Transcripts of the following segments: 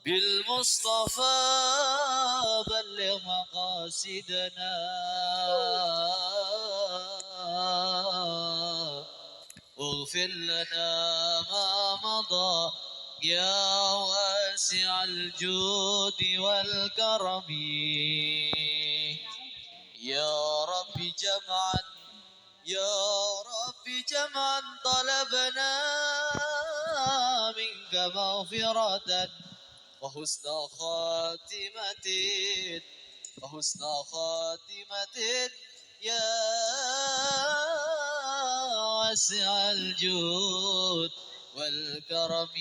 بالمصطفى بلغ مقاصدنا واغفر لنا ما مضى يا واسع الجود والكرم يا رب جمعا طلبنا منك مغفرة وحسن خاتمة يا واسع الجود والكرم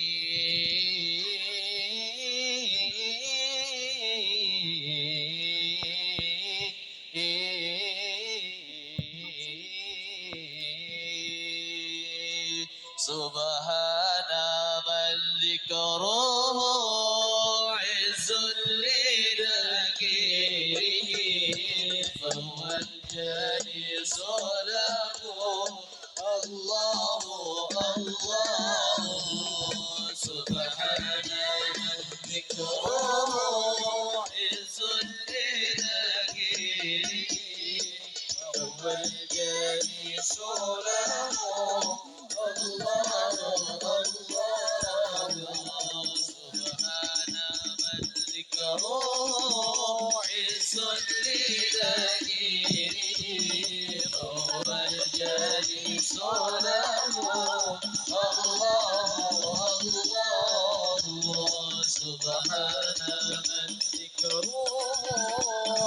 سبحان من ذكره عز لذاكره فهو الجليس له الله سبحان من ذكره عز لذاكره فهو الجليس له الله سبحان من ذكره عز لذاكره فهو الجليس له الله سبحان من ذكره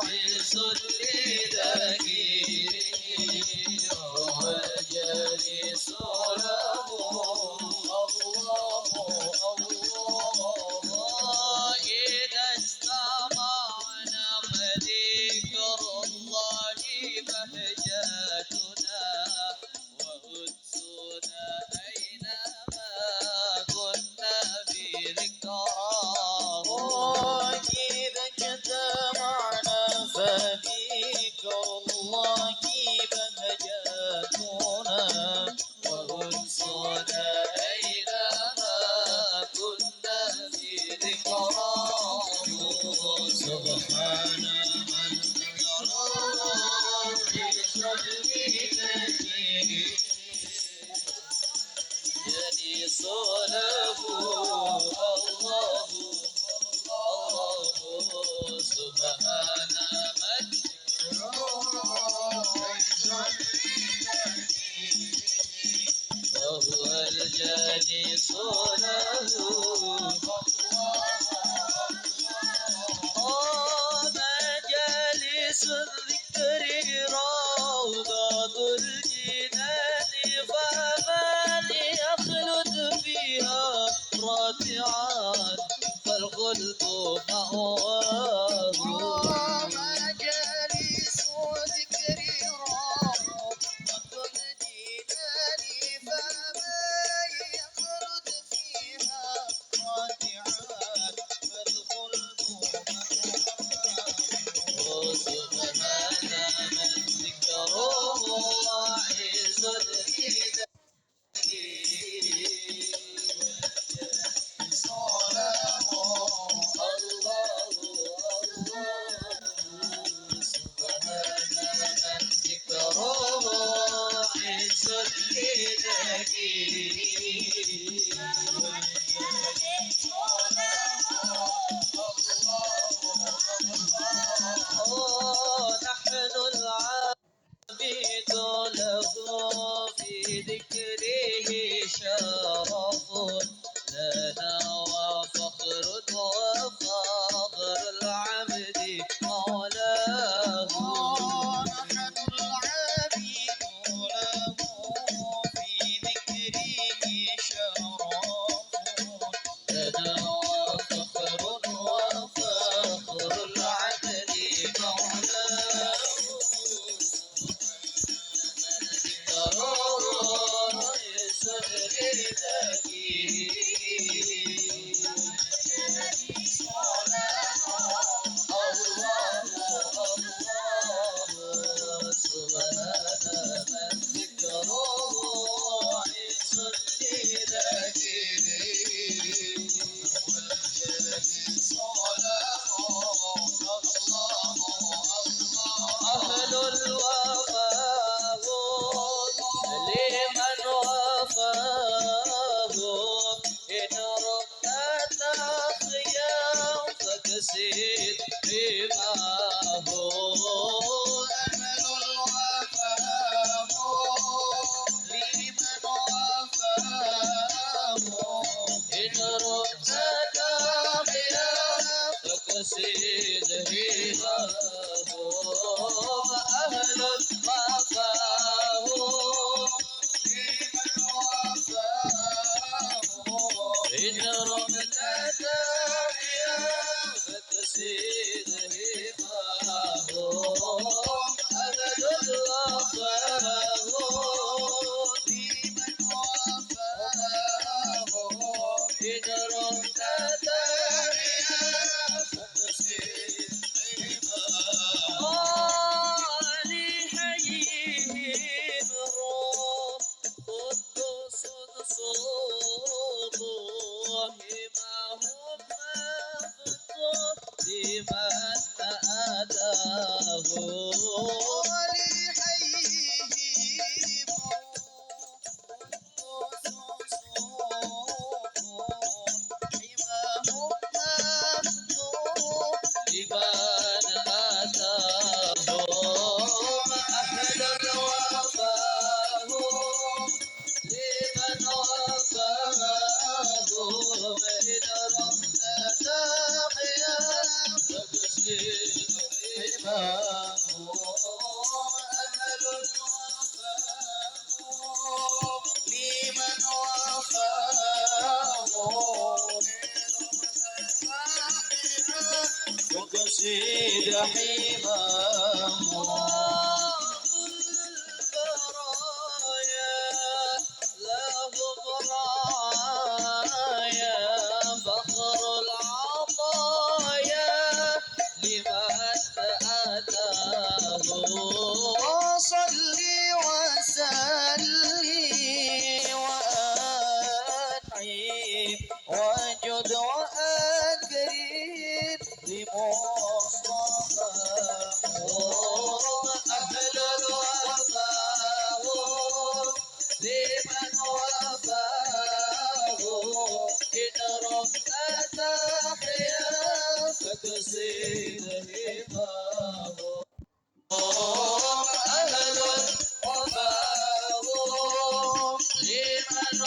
عز لذاكره فهو الجليس له الله إذا اجتمعنا فذكر الله بهجتنا وأنسنا أينما كنا بذكراه إذا اجتمعنا فذكر الله بهجتنا وأنسنا أينما كنا بذكراه سبحان من ذكره بقلبه جليس له الله سبحان من فهو الجليس له مجالس الذكر روضة الجنان فمن يخلد فيها راتعا فالخلد مأواه مجالس ذكر روضة الجنان فمن يخلد فيها راتعا فالخلد سبحان من ذكره عز نحن العابد له في ذكره شرف لنا وفخر العبد مولاه نحن العابد له في ذكره شرف لنا وفخر العبد مولاه ذكره لمن وفاه إن رمت تخيا فكسيد رماه أمل الوفاه لمن وفاه إن رمت تخيا فكسيد رماه أهل وفاه لمن وفاه إن رمت تحيا فتسيد هماه أبد وفاه لمن وفاه إن رمت تحيا فتسيد هماه لحيهم روح قدوس صوب همهم مفتوح لمن أتاه ولحيهم قدوس صوب همهم مفتوح لمن أتاه أهل وفاه لمن وفاه إن رمت تحيا فبشر حماه أهل وفاه لمن وفاه وقصيد حماه البرايا لهم رايا فخر العطايا لمن أتاه وصلي وسلم وأنعم وجد وأكرم بمصطفى أهل الوفاه لمن وفاه إن رمت تحيا فكسيد هماه أهل الوفاه لمن